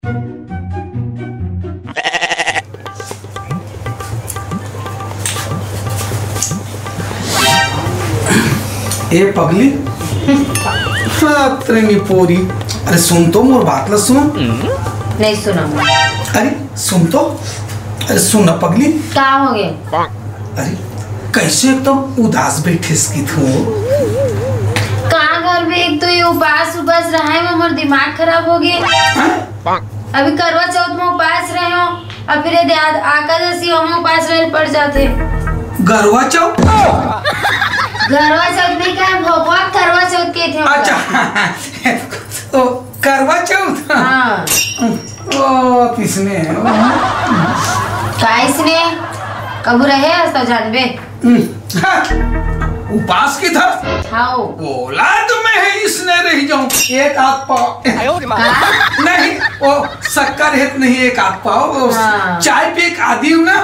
ए पगली तेरी पोरी, अरे सुन तो मोर बात ला सुन। नहीं सुना। अरे सुन तो, अरे सुन ना पगली। क्या हो गया? अरे कैसे एकदम उदास बैठे इसकी तू? कहाँ घर में एक तो ये उपास रहा है, हमारा दिमाग खराब हो गया। अभी करवा चौथ में उपास रहे हो और फिर एकादशी में उपास रहे पड़ जाते। गरवा चौथ? गरवा चौथ नहीं कहा, भगवा करवा चौथ के थे। अच्छा तो करवा चौथ। हाँ। ओ किसने? किसने कबू रहे तो जानबे। उपास की था। हाँ। बोला तो मैं है इसने रह जाऊं एक हाथ पाओ। नहीं वो शक्कर है नहीं, एक हाथ पाओ। हाँ। चाय पे एक आदि हूँ ना,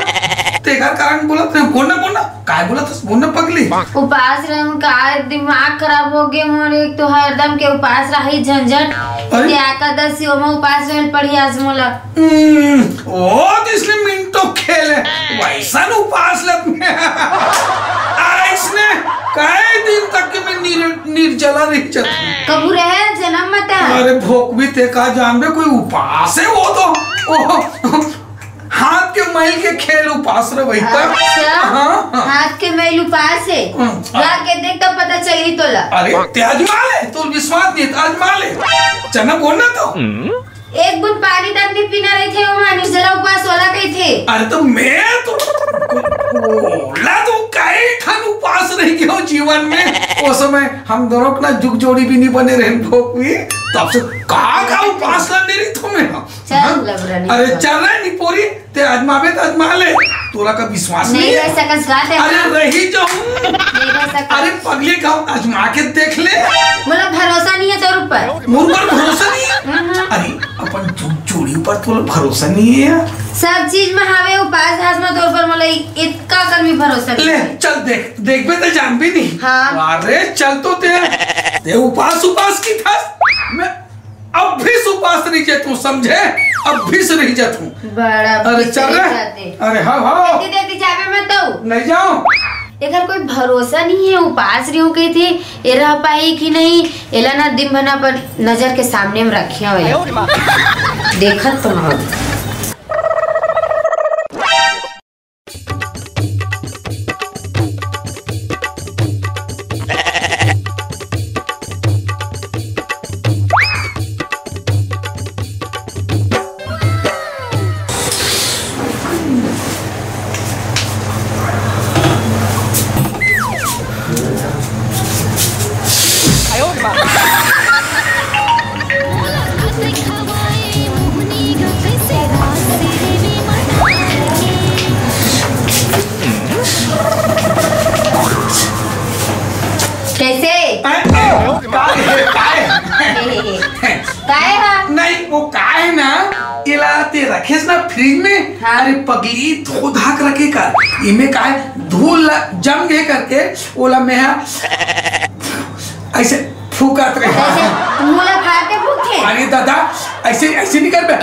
तेरा कारण बोला था। बोलना बोलना काय बोला था, बोलना पगली। उपास रहे का दिमाग खराब हो गए मोर। एक तो हरदम के उपास रही झंझट, एकादशी में उपास रहे पड़ी आज मोला। ओ तो इसलिए मिनटों खेले वैसा उपास लग में इसने कई दिन तक के मैं निर्जला रह जाती। कबू रहे जन्म मत। अरे भोक भी ते का जानबे कोई उपास है वो तो हाथ के मैल के खेल उपास रे वही तक। अच्छा। हाँ, हाँ। हाथ के मैल उपास है। के देख तो पता चली तोला। अरे त्याजमा ले, तो विश्वास नहीं ताजमा ले चना बोलना तो। एक बूंद पानी तक नहीं पीना रहे थे वो निर्जला उपास वाला कही थे। अरे तो मैं तो बोला तो कई ठन उपास रह गया जीवन में। उस समय हम दोनों का जुग जोड़ी भी नहीं बने रहे भोक भी, तब से का उपास करने रही तुम्हें। अरे चल रहा नहीं पोरी ते आजमावे तो आजमा ले, तोरा का विश्वास नहीं है। अरे रही जाऊं। अरे पगली का आजमा के देख ले। मतलब भरोसा नहीं है तोर ऊपर? मोर पर भरोसा नहीं है। अरे अपन जुग जोड़ी पर तो भरोसा नहीं है। सब चीज में हावे उपास हास में तोर पर मला इतना कर भी भरोसा नहीं। ले चल देख देख बे तो जान भी नहीं। हाँ। अरे चल तो ते उपास की था। मैं अब भी उपास नहीं जे तू समझे, अब भी से नहीं जा तू। बड़ा अरे चल रहे। अरे हाँ हाँ देखती जावे मत तो नहीं जाओ। अगर कोई भरोसा नहीं है उपास रही हूँ कही थी ये रह पाई कि नहीं, एला ना दिन भना पर नजर के सामने में रखिया देखत तुम हो। नहीं वो का है ना इला ते रखेस ना फ्रिज में। हाँ। अरे पगली धो धाक रखे कर इमे का है धूल जम गए करके ओला में ऐसे फूकत रहे। मुला फाटे फूके। अरे दादा ऐसे ऐसे नहीं कर बे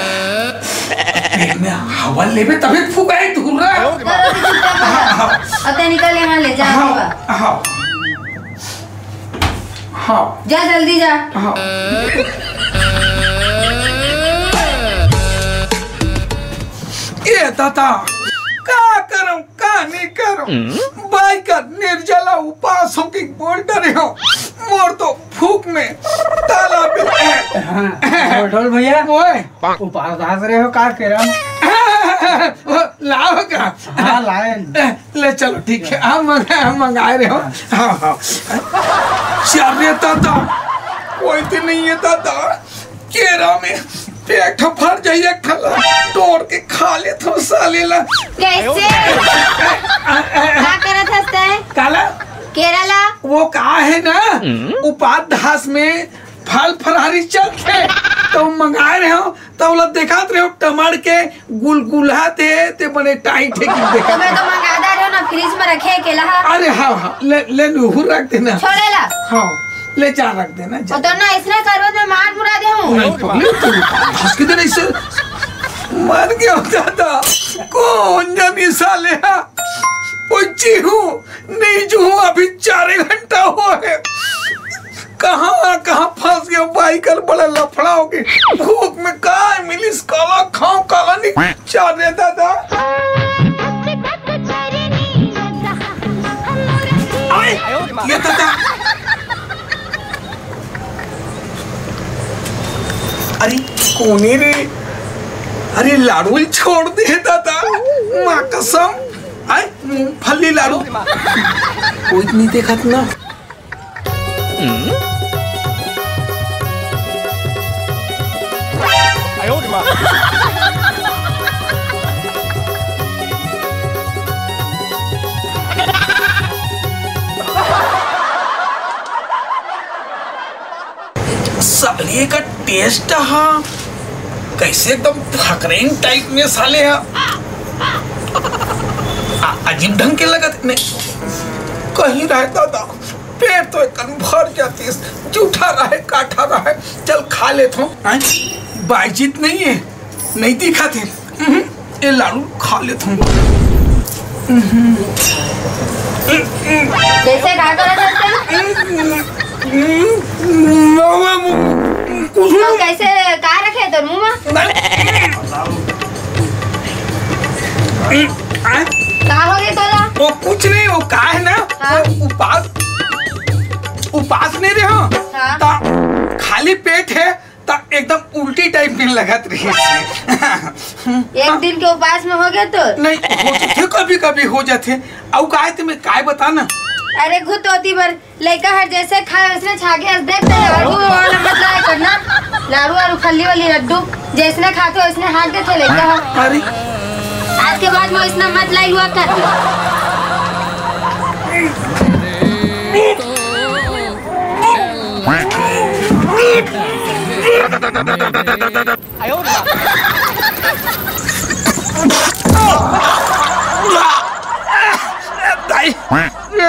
में हवा लेबे तभी फूकाई धूल रहा। अब ते निकल यहाँ ले जा। हाँ हाँ जा जल्दी जा। हाँ ये दादा का करूं का नहीं करूं भाई का निर्जला उपास हो के बोल डरे हो मोर तो फूक में ताला भी है। ढोल भैया ओए उपास धास रहे हो का कह रहा लाओ का? हाँ लाए। ले चलो ठीक है हम मंगाए रहे हो। हाँ हाँ चारे दादा कोई तो नहीं है दादा केरा में पेट फट जाइए खला तोड़ के खा ले तो सालेला। कैसे क्या करत हस्ता है काला केरला वो कहा है ना उपाध्यास में फल फरारी चलते तो मंगाए रहे हो तो वो दिखाते रहे हो टमाटर के गुलगुला ते बने टाइट है कि देखा। मैं तो मंगादा रहे हो ना फ्रिज में रखे केला। अरे हाँ हाँ ले लूहू रख देना। छोड़ेला हाँ ले जा रख देना। तो ना इसने करवत में मार मुरा दे हूं। नहीं पगली तू हंस के देना इससे मर गया दादा। कौन जानी साले हूँ नहीं जो हूँ अभी 4 घंटा हुआ है। कहाँ फंस गया भाई। कल बड़ा लफड़ा हो गया। भूख में कहा मिली काला खाओ काला नहीं चार दे दादा। ये दादा अरे कोने रे। अरे लाडू छोड़ दे दादा माँ कसम। मूंगफली लाडू कोई नहीं देखा ना। साले का टेस्ट कैसे एकदम फकरेन टाइप में साले अजीब ढंग के लगत नहीं। कहीं रहे दादा पेट तो एकदम भर जाती है। जूठा रहे काठा रहे चल खा लेता हूँ। बातचीत नहीं है नहीं दिखा थे। ये लाडू खा लेता हूँ। जैसे खा तो कैसे कहा रखे तो मुँह में कहा हो गया तोला? वो कुछ नहीं वो का है ना। हाँ? उपास नहीं रहे हो। हाँ? खाली पेट है तो एकदम उल्टी टाइप में लगत रही। एक दिन के उपास में हो गया तो नहीं होते कभी कभी हो जाते। और काय तुम्हें काय बताना। अरे घुट होती बार लड़का हर जैसे खाए वैसे छागे हंस देखते लाडू वाला मतलब करना। लाडू और खल्ली वाली लड्डू जैसे खाते वैसे हाथ देते लड़का। अरे आज के बाद वो इतना मत लाई हुआ कर।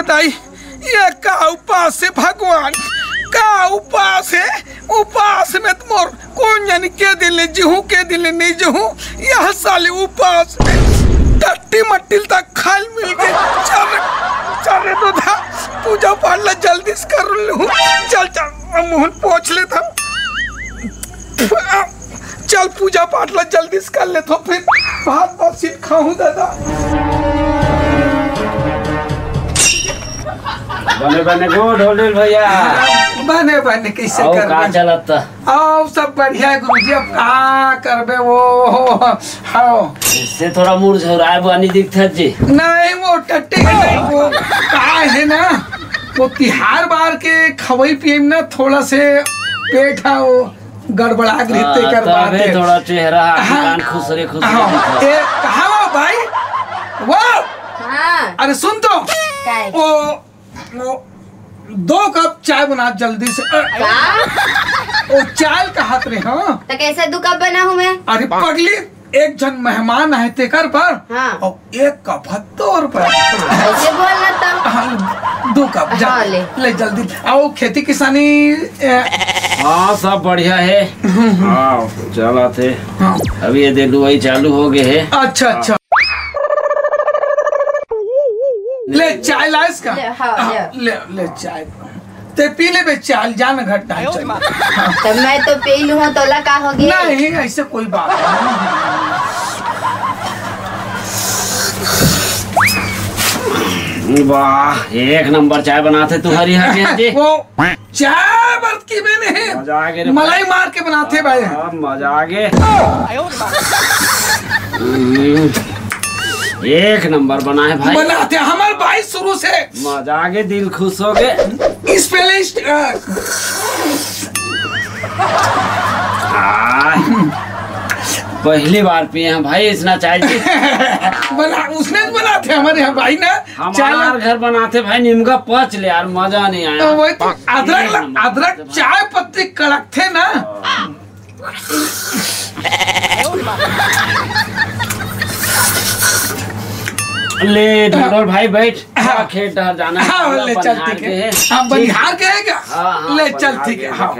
दाई ये का उपास है भगवान का उपास है। उपास में तुम कौन जाने के दिल जीहू के दिल नहीं जीहू। यह साले उपास में टट्टी मट्टी तक खाल मिल गए। चल तो था पूजा पाठ ला जल्दी से कर लूँ। चल मोहन पहुँच लेता। चल पूजा पाठ ला जल्दी से कर लेता फिर भात सीट खाऊं दादा। बने गो ढोल भैया बने कैसे कर का चलत आओ सब बढ़िया है गुरुजी। अब कहाँ करबे वो हाँ इससे थोड़ा मूड झुराए बानी दिखता जी। नहीं वो टट्टी वो कहा है ना वो तिहार बार के खवई पिए ना थोड़ा से पेट है वो गड़बड़ा रहते कर बात थोड़ा चेहरा कान खुसरे ए कहाँ भाई वो अरे सुन तो वो 2 कप चाय बना जल्दी से। वो चाय का हाथ रे। हाँ तो कैसे 2 कप बना हूँ मैं? अरे पगली एक जन मेहमान आए थे कर पर। हाँ। और 1 कप 70 रुपए। ऐसे बोलना तब 2 कप हाँ, ले जल्दी आओ। खेती किसानी हाँ सब बढ़िया है। हाँ चला थे। हाँ। अभी ये दे दुआई चालू हो गए है। अच्छा ले चाय ला इसका। ले चाय ते पी ले बे चाय जान घटना है। तो मैं तो पी लूँ तो ला का हो गया? नहीं ऐसे कोई बात नहीं। वाह 1 नंबर चाय बनाते तुम्हारी यहाँ जी। वो चाय बर्त की मैंने है मलाई मार के बनाते भाई। मजा आ गए। 1 नंबर बना है भाई। बनाते हमारे भाई शुरू से। मजा आ गए दिल खुश हो गए। स्पेलिस्ट पहली बार पिए हैं भाई इतना चाय जी। उसने बनाते हमारे यहाँ भाई ना। हमारे घर बनाते भाई नीमका पच ले यार मजा नहीं आया। वही तो अदरक चाय पत्ती कड़क थे ना। ले ढोल भाई बैठ। खेत डहर जाना है। हाँ ले चल ठीक है। हाँ बनिहार के है क्या? ले चल ठीक है। हाँ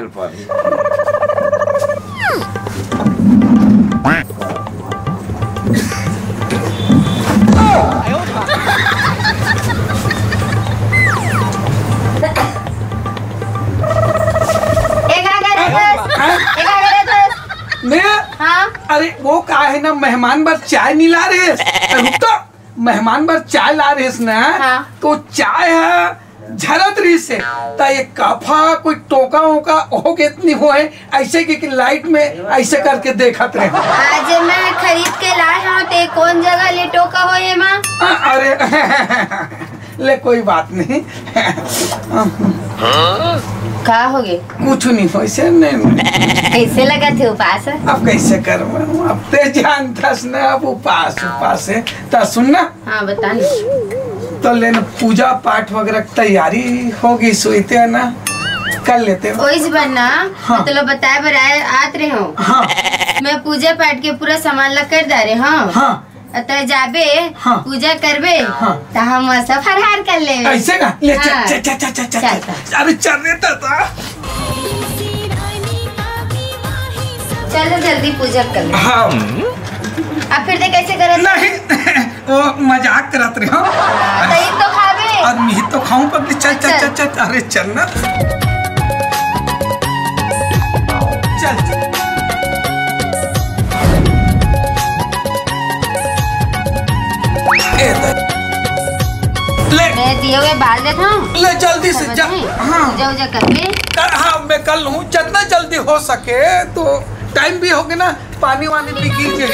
हाँ अरे वो का है ना, मेहमान बार चाय नहीं ला रहे। रुक तो, मेहमान बार चाय ला रहे ना। हाँ। तो चाय है झरत रही से ता ये काफा कोई टोका वोका हो के इतनी हो है ऐसे कि लाइट में ऐसे करके देखत रहे। आज मैं खरीद के लाए हूँ ते कौन जगह ले टोका हो ये माँ? अरे ले कोई बात नहीं। का हो गए? कुछ नहीं हो ऐसे नहीं। कैसे लगा थे उपास? अब कैसे करूँ, अब ते जानता ना, अब उपास है ता सुनना। हाँ बता। तो लेना पूजा पाठ वगैरह तैयारी होगी, सोते है ना, कर लेते हो। ओइस बनना। हाँ। मतलब बताए बराए आत रहे हो। हाँ मैं पूजा पाठ के पूरा सामान ला कर दा रहे हूँ। हाँ अतः जाबे। हाँ। पूजा करबे। हाँ। तो हम सब फरहार कर ले। ऐसे का ले चल हाँ। चल चल चल चल चल। चल। अरे चल रे ताता, चलो जल्दी पूजा कर ले। हाँ अब फिर ते कैसे करे? नहीं वो मजाक करत रहे हो। तई तो खाबे। और मैं तो खाऊं पर चल चल चल चल। अरे चल ना, चल चल। ले मैं दिए हुए बाल देता हूँ। ले जल्दी से जा। हाँ पूजा उजा कर ले। हाँ मैं कर लूँ जितना जल्दी हो सके। तो टाइम भी हो गया ना, पानी वानी पी कीजिए।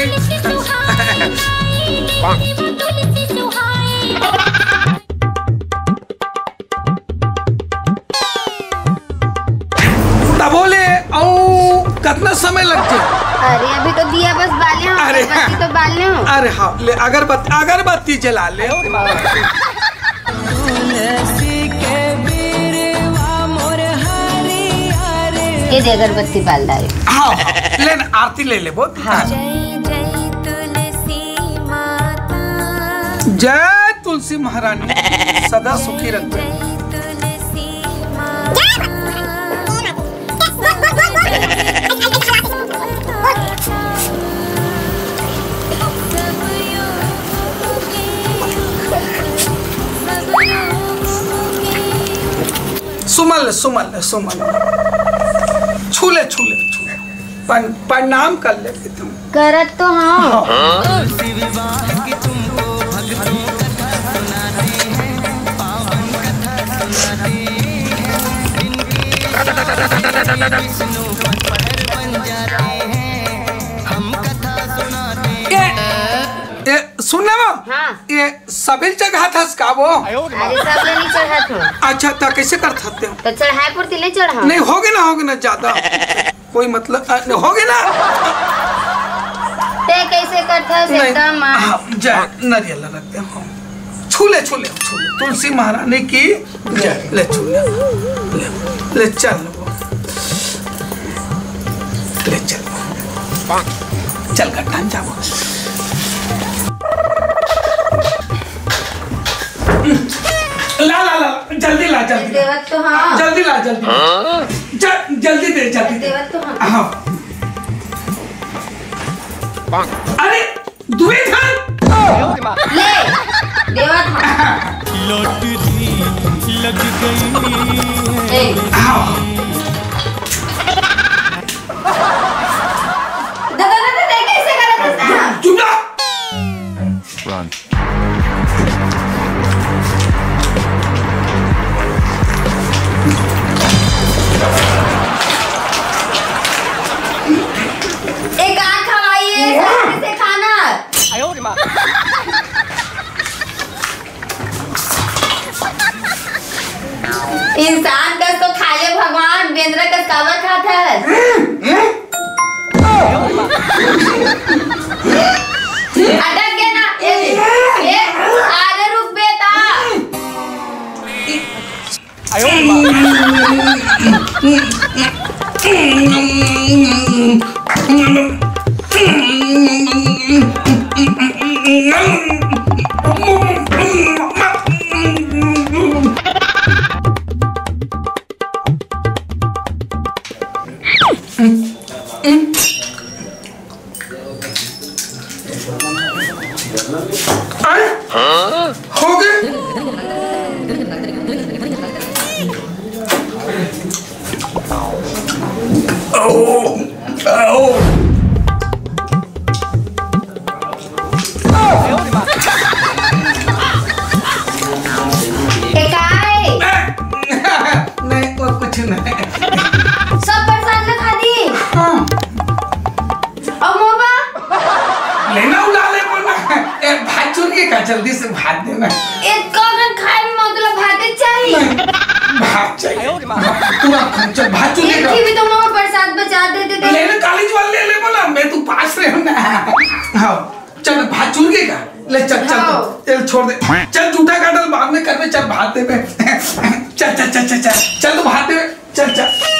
तब बोले कितना समय लग जाए? अरे अभी तो दिया बस बाले हूँ। अरे अगरबत्ती तो बाले हूँ। अरे हाँ ले अगरबत्ती जला ले। ये दे अगरबत्ती बाल डाले। हाँ ले ना, आरती ले ले बहुत। हाँ। जय तुलसी महारानी सदा सुखी रखे। सुमल सुमल सुमल छूले छूले छूले प्रणाम कर ले तुम। करत तो हाँ। सुनना वो हाँ। ये सबिल जगह था का वो। अरे सब ले नहीं चढ़ा तू। अच्छा तो कैसे कर सकते हो? तो चढ़ाए पुरती ले चढ़ा। नहीं होगे ना ज्यादा कोई मतलब होगे ना। ते कैसे करता है एकदम। हाँ, जय नारियल रखते हैं। छूले छूले छूले तुलसी महारानी की जय। ले छूले ले चल ले चल चल गट्टान जाओ। ला ला ला जल्दी ला जल्दी। देवत तो हाँ। जल्दी ला जल्दी। जल्दी दे जल्दी। देवत तो हाँ। हाँ अरे दुए खान ले देवत हाँ। लॉटरी लग गई। ए दादा ते कैसे करत है? चुप रह। एक आँख खवाइए से खाना। इंसान का तो खा ले भगवान, बेंद्रा का कावर खाता है। अटक गया ना। ये आरे रुक बेटा। हो गए। लेना उला ले बोला भात चुरिए का जल्दी से भात देना एक कागन खाए में मतलब भात चाहिए भात चाहिए पूरा चल भात चुरिए का एक भी तो मामा प्रसाद बचा देते थे लेना कॉलेज वाले ले बोला मैं तू पास रहे हूं ना हां चल भात चुरिए का ले चल चल छोड़ दे चल जूठा काटल बाद में कर में चल भात दे चल चल चल चल चल तू भात दे चल चल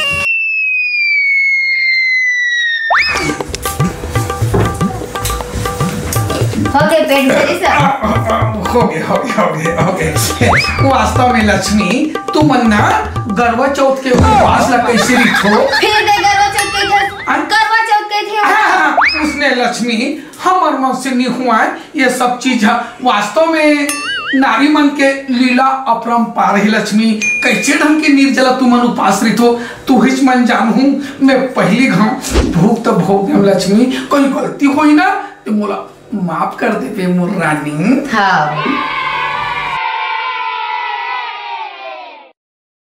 ओके पेट भरी सब हो गए वास्तव में लक्ष्मी तुम अन्ना गरवा चौथ के उपवास ला कैसे रखो फिर दे करवा चौथ के थे उसने लक्ष्मी हमर मन से नहीं हुआ ये सब चीज है वास्तव में नारी मन के लीला अपरंपार है लक्ष्मी कैसे ढंग के निर्जला तुम उपास रखो तू हिच मन जानू मैं पहली घाव भूख तो भोग गम लक्ष्मी कोई गलती हुई ना तो मोला माफ कर दे पे मोर रानी हाँ